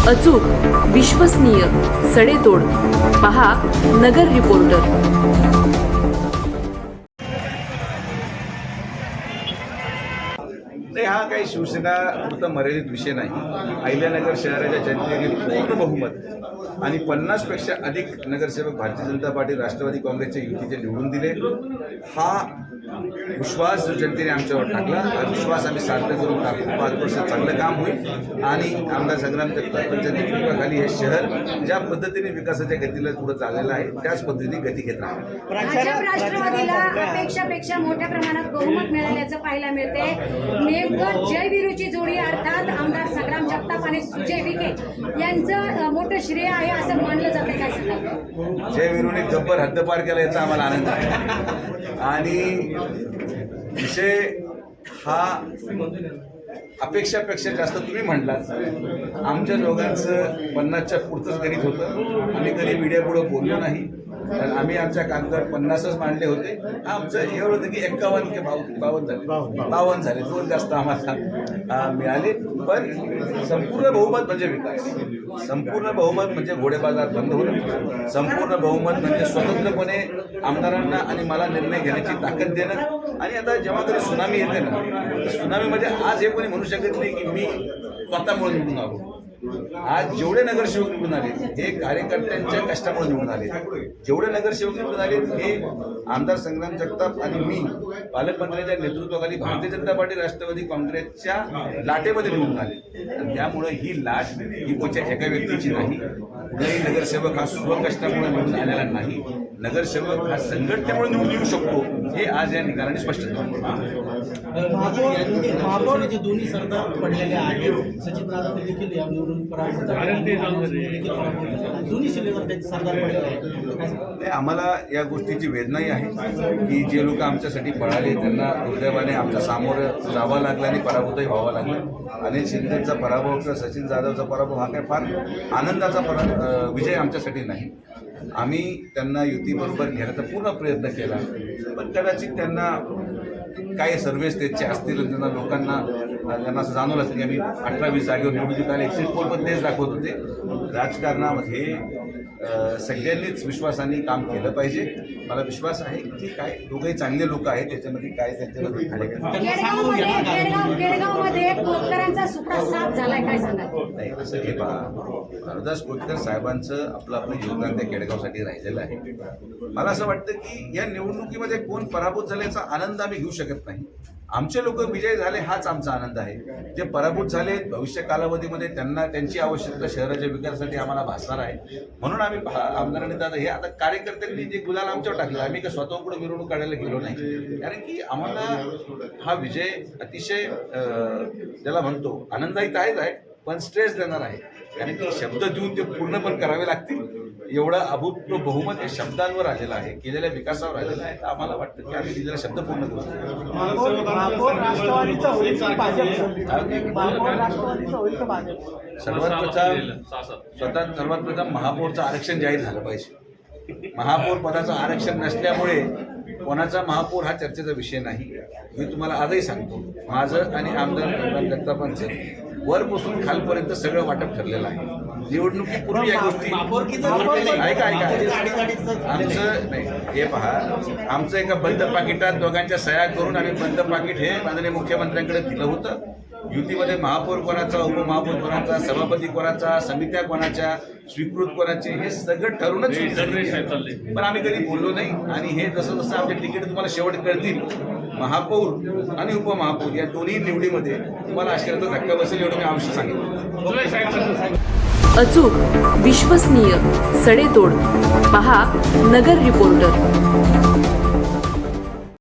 अचूक, विश्वसनीय, सडेतोड. पहा नगर रिपोर्टर. नाही, हा काही शिवसेना पुरता मर्यादित विषय नाही. अहिल्यानगर शहराच्या जनतेने पूर्ण बहुमत आणि 50पेक्षा अधिक नगरसेवक भारतीय जनता पार्टी राष्ट्रवादी काँग्रेसच्या युतीचे निवडून दिले. हा विश्वास जो जनतेने आमच्यावर टाकला, हा विश्वास आम्ही सार्थ करून टाकू. 5 वर्ष चांगलं काम होईल आणि आमदार संग्राम जगतापांच्या नेतृत्वाखाली हे शहर ज्या पद्धतीने विकासाच्या गतीला पुढे चाललेलं आहे त्याच पद्धतीने गती घेत राहणार. भाजप राष्ट्रवादीला अपेक्षापेक्षा मोठ्या प्रमाणात बहुमत मिळाल्याचं पाहायला मिळते. नेमकं जय वीरूची जोडी अर्थात आमदार संग्राम जगताप आणि सुजय विखे यांचं मोठं श्रेय आहे असं मानलं जातं. काय सांगा? जय वीरूने गब्बर हद्दपार केला याचा आम्हाला आनंद आहे. आणि विषय हा अपेक्षापेक्षा जास्त तुम्ही म्हटलात. आमच्या दोघांचं 50च्या पुढचंच गणित होतं. आम्ही कधी मीडियापुढे बोललो नाही, कारण आम्ही आमच्या कागदात 50च मांडले होते. आमचं एवढं होतं की 51 की 52 झाले. 2 जास्त आम्हाला मिळाले. पण संपूर्ण बहुमत म्हणजे विकास, संपूर्ण बहुमत म्हणजे घोडेबाजार बंद होणं, संपूर्ण बहुमत म्हणजे स्वतंत्रपणे आमदारांना आणि मला निर्णय घेण्याची ताकद देणं. आणि आता जेव्हा कधी सुनामी येते ना, तर सुनामीमध्ये आज हे कोणी म्हणू शकत नाही की मी स्वतःमुळे निवडून आलो. आज जेवढे नगरसेवक निवडून आले हे कार्यकर्त्यांच्या कष्टामुळे निवडून आले. जेवढे नगरसेवक निवडून आले हे आमदार संग्राम जगताप आणि मी पालकमंत्र्यांच्या नेतृत्वाखाली भारतीय जनता पार्टी राष्ट्रवादी काँग्रेसच्या लाटेमध्ये निवडून आले. आणि त्यामुळे ही लाट ही कोणत्या एका व्यक्तीची नाही. कुठलाही नगरसेवक हा स्वकष्टामुळे निवडून आलेला नाही. नगरसेवक हा संघटनेमुळे निवडून येऊ शकतो, हे आज या निकालाने स्पष्ट झालं. महापौराचे दोन्ही सरदार पडलेले आहेत. सचिन जाधव देखील या निवडून पराभूत झाले. दोन्ही सरदार पडलेले आहेत. आम्हाला या गोष्टीची वेदनाही आहे की जे लोक आमच्यासाठी पळाले त्यांना दुर्दैवाने आमच्या सामोरं जावं लागलं आणि पराभूतही व्हावं लागलं. अनिल शिंदेचा पराभव किंवा सचिन जाधवचा पराभव हा काही फार आनंदाचा विजय आमच्यासाठी नाही. आम्ही त्यांना युतीबरोबर घेण्याचा पूर्ण प्रयत्न केला, पण कदाचित त्यांना काही सर्वे स्टेजचे असतील, त्यांना लोकांना असं जाणवलं असेल की आम्ही 18-20 जागेवर निवडणूक आले. एक्झिट पोल पण तेच दाखवत होते. राजकारणामध्ये सगळ्यांनीच विश्वासाने काम केलं पाहिजे. मला विश्वास आहे की काय दोघंही चांगले लोक आहेत, त्याच्यामध्ये काय त्यांच्यामध्ये नाही. असं हे पहा, हरदास कोतकर साहेबांचं आपलं योगदान त्या केडगावसाठी राहिलेलं आहे. मला असं वाटतं की या निवडणुकीमध्ये कोण पराभूत झाल्याचा आनंद आम्ही घेऊ शकत नाही. आमचे लोक विजय झाले हाच आमचा आनंद आहे. जे पराभूत झाले भविष्य कालावधीमध्ये त्यांना त्यांची आवश्यकता शहराच्या विकासासाठी आम्हाला भासणार आहे. म्हणून आम्ही आमदारांनी दादा हे आता कार्यकर्त्यांनी जे गुलाल आमच्यावर टाकलं, आम्ही का स्वतः पुढे मिरवणूक काढायला गेलो नाही. कारण की आम्हाला हा विजय अतिशय त्याला म्हणतो आनंददायी आहेच आहे, पण स्ट्रेस देणार आहे. कारण की शब्द देऊन ते पूर्ण पण करावे लागतील. एवढं अभूतपूर्व बहुमत हे शब्दांवर आलेलं आहे, केलेल्या विकासावर आलेलं आहे. तर आम्हाला वाटतं की आम्ही दिलेला शब्द पूर्ण करू. सर्वात प्रथम महापौरचं आरक्षण जाहीर झालं पाहिजे. महापौर पदाचं आरक्षण नसल्यामुळे कोणाचा महापौर हा चर्चेचा विषय नाही. मी तुम्हाला आजही सांगतो, माझं आणि आमदार जगतापांचं वरपासून खालपर्यंत सगळं वाटप ठरलेलं आहे. निवडणुकीपूर्वी या गोष्टी ऐका आमचं नाही. हे पहा, आमचं एका बंद पाकिटात दोघांच्या सह्या करून आम्ही बंद पाकिट हे माननीय मुख्यमंत्र्यांकडे दिलं होतं. युतीमध्ये महापौर कोणाचा, उपमहापौर कोणाचा, सभापती कोणाचा, समित्या कोणाच्या, स्वीकृत कोणाचे, हे सगळं ठरूनच पण आम्ही कधी बोललो नाही. आणि हे जसं जसं आमचे तिकीट तुम्हाला शेवट कळतील, महापौर आणि उपमहापौर या दोन्ही निवडीमध्ये तुम्हाला आश्चर्याचा धक्का बसेल एवढं मी अवश्य सांगितलं. अचूक, विश्वसनीय, सडेतोड. पहा नगर रिपोर्टर.